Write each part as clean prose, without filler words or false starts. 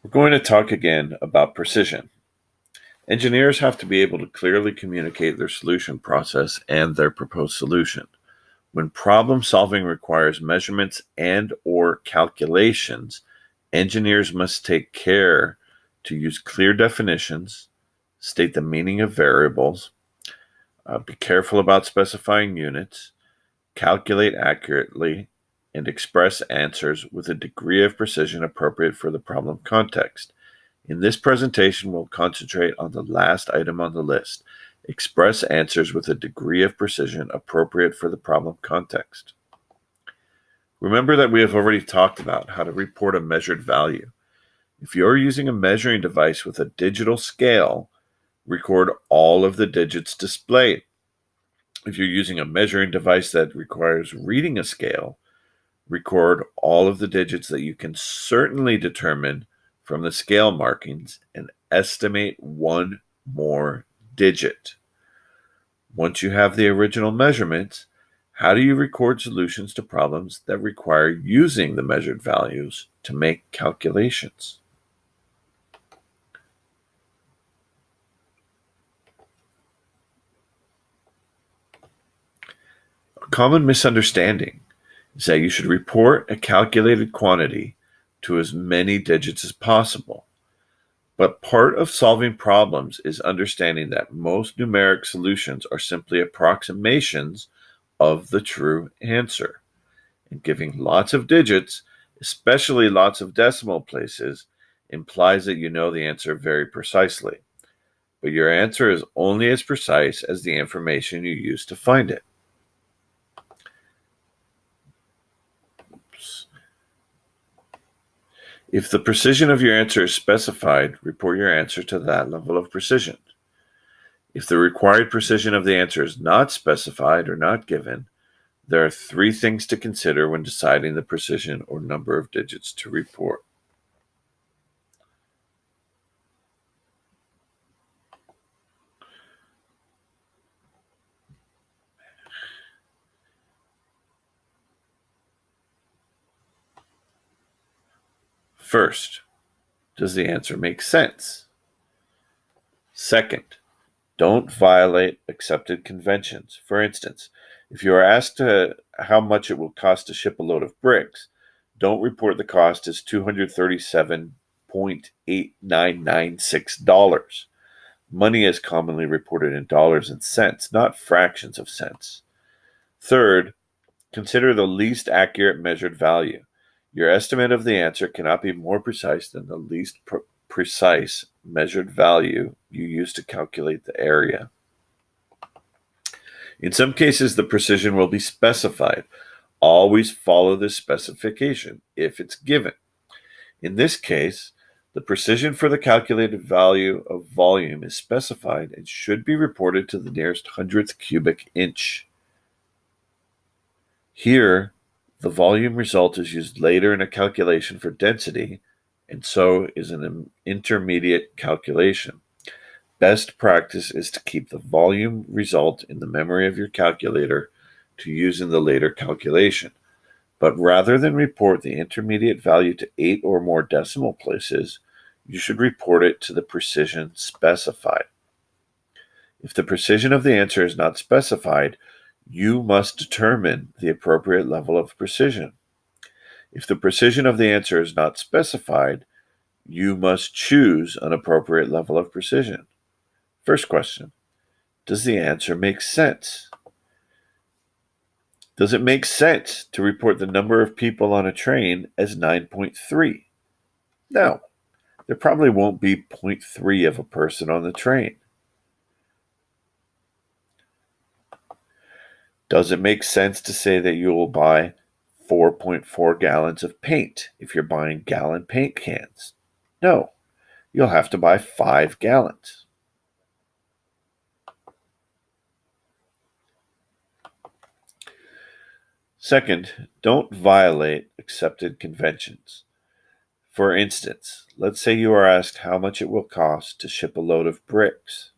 We're going to talk again about precision. Engineers have to be able to clearly communicate their solution process and their proposed solution. When problem solving requires measurements and or calculations, engineers must take care to use clear definitions, state the meaning of variables, be careful about specifying units, calculate accurately, and express answers with a degree of precision appropriate for the problem context. In this presentation, we'll concentrate on the last item on the list: express answers with a degree of precision appropriate for the problem context. Remember that we have already talked about how to report a measured value. If you're using a measuring device with a digital scale, record all of the digits displayed. If you're using a measuring device that requires reading a scale, record all of the digits that you can certainly determine from the scale markings and estimate one more digit. Once you have the original measurements, how do you record solutions to problems that require using the measured values to make calculations? A common misunderstanding is that you should report a calculated quantity to as many digits as possible. But part of solving problems is understanding that most numeric solutions are simply approximations of the true answer. And giving lots of digits, especially lots of decimal places, implies that you know the answer very precisely. But your answer is only as precise as the information you use to find it. If the precision of your answer is specified, report your answer to that level of precision. If the required precision of the answer is not specified or not given, there are three things to consider when deciding the precision or number of digits to report. First, does the answer make sense? Second, don't violate accepted conventions. For instance, if you are asked how much it will cost to ship a load of bricks, don't report the cost as $237.8996. Money is commonly reported in dollars and cents, not fractions of cents. Third, consider the least accurate measured value. Your estimate of the answer cannot be more precise than the least precise measured value you use to calculate the area. In some cases, the precision will be specified. Always follow this specification if it's given. In this case, the precision for the calculated value of volume is specified and should be reported to the nearest hundredth cubic inch. Here, the volume result is used later in a calculation for density, and so is an intermediate calculation. Best practice is to keep the volume result in the memory of your calculator to use in the later calculation. But rather than report the intermediate value to 8 or more decimal places, you should report it to the precision specified. If the precision of the answer is not specified, you must determine the appropriate level of precision. If the precision of the answer is not specified, you must choose an appropriate level of precision. First question, does the answer make sense? Does it make sense to report the number of people on a train as 9.3? No, there probably won't be 0.3 of a person on the train. Does it make sense to say that you will buy 4.4 gallons of paint if you're buying gallon paint cans? No, you'll have to buy 5 gallons. Second, don't violate accepted conventions. For instance, let's say you are asked how much it will cost to ship a load of bricks.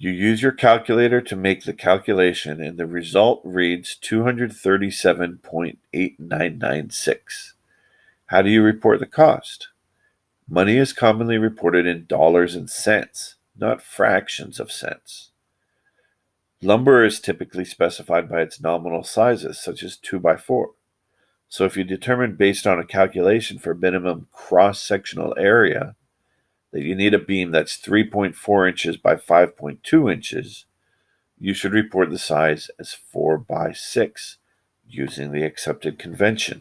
You use your calculator to make the calculation, and the result reads 237.8996. How do you report the cost? Money is commonly reported in dollars and cents, not fractions of cents. Lumber is typically specified by its nominal sizes, such as 2 by 4. So if you determine based on a calculation for minimum cross-sectional area that you need a beam that's 3.4 inches by 5.2 inches, you should report the size as 4 by 6 using the accepted convention.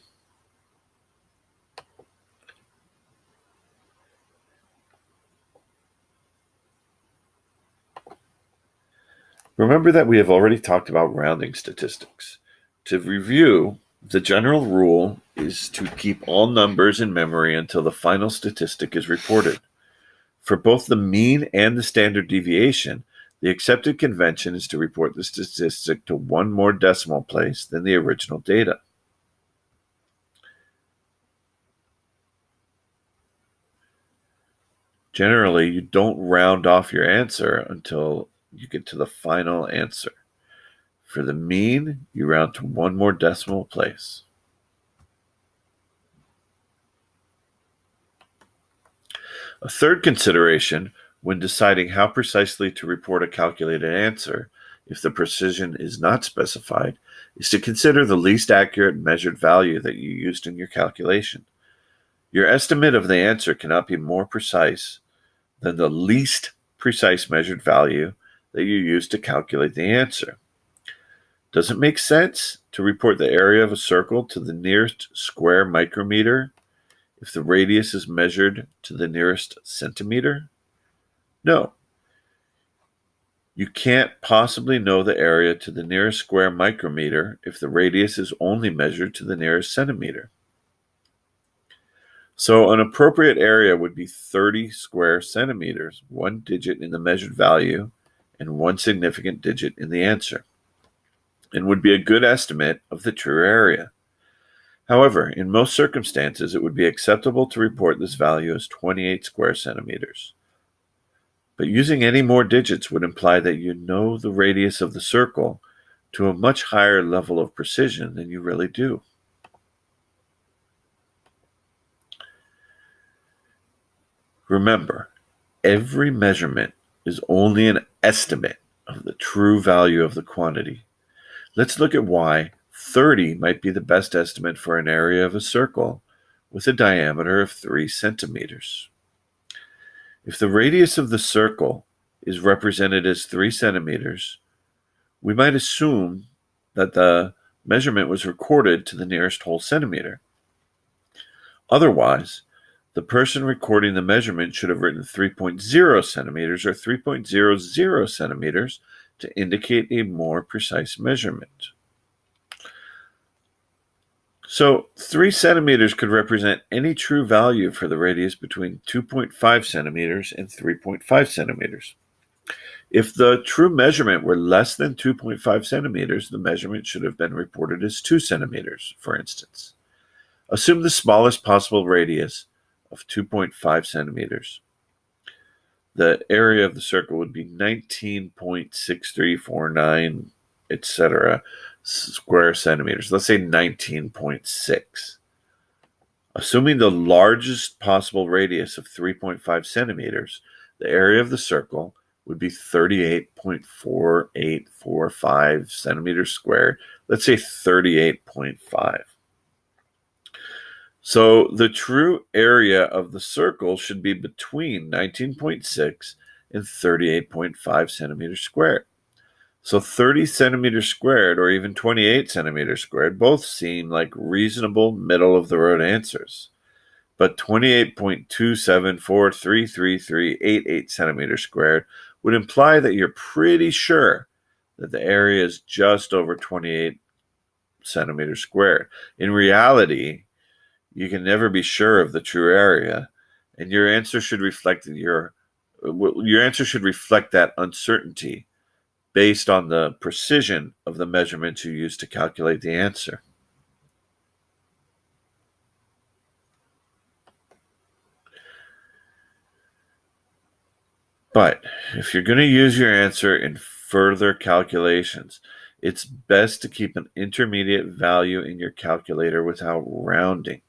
Remember that we have already talked about rounding statistics. To review, the general rule is to keep all numbers in memory until the final statistic is reported. For both the mean and the standard deviation, the accepted convention is to report the statistic to one more decimal place than the original data. Generally, you don't round off your answer until you get to the final answer. For the mean, you round to one more decimal place. A third consideration when deciding how precisely to report a calculated answer, if the precision is not specified, is to consider the least accurate measured value that you used in your calculation. Your estimate of the answer cannot be more precise than the least precise measured value that you used to calculate the answer. Does it make sense to report the area of a circle to the nearest square micrometer if the radius is measured to the nearest centimeter? No. You can't possibly know the area to the nearest square micrometer if the radius is only measured to the nearest centimeter. So an appropriate area would be 30 square centimeters, one digit in the measured value and one significant digit in the answer, and would be a good estimate of the true area. However, in most circumstances, it would be acceptable to report this value as 28 square centimeters. But using any more digits would imply that you know the radius of the circle to a much higher level of precision than you really do. Remember, every measurement is only an estimate of the true value of the quantity. Let's look at why 30 might be the best estimate for an area of a circle with a diameter of 3 centimeters. If the radius of the circle is represented as 3 centimeters, we might assume that the measurement was recorded to the nearest whole centimeter. Otherwise, the person recording the measurement should have written 3.0 centimeters or 3.00 centimeters to indicate a more precise measurement. So 3 centimeters could represent any true value for the radius between 2.5 centimeters and 3.5 centimeters. If the true measurement were less than 2.5 centimeters, the measurement should have been reported as 2 centimeters, for instance. Assume the smallest possible radius of 2.5 centimeters. The area of the circle would be 19.6349, etc. square centimeters. Let's say 19.6. Assuming the largest possible radius of 3.5 centimeters, the area of the circle would be 38.4845 centimeters squared. Let's say 38.5. So the true area of the circle should be between 19.6 and 38.5 centimeters squared. So 30 centimeters squared or even 28 centimeters squared both seem like reasonable middle-of-the-road answers. But 28.274333388 centimeters squared would imply that you're pretty sure that the area is just over 28 centimeters squared. In reality, you can never be sure of the true area, and your answer should reflect that uncertainty based on the precision of the measurements you use to calculate the answer. But if you're going to use your answer in further calculations, it's best to keep an intermediate value in your calculator without rounding.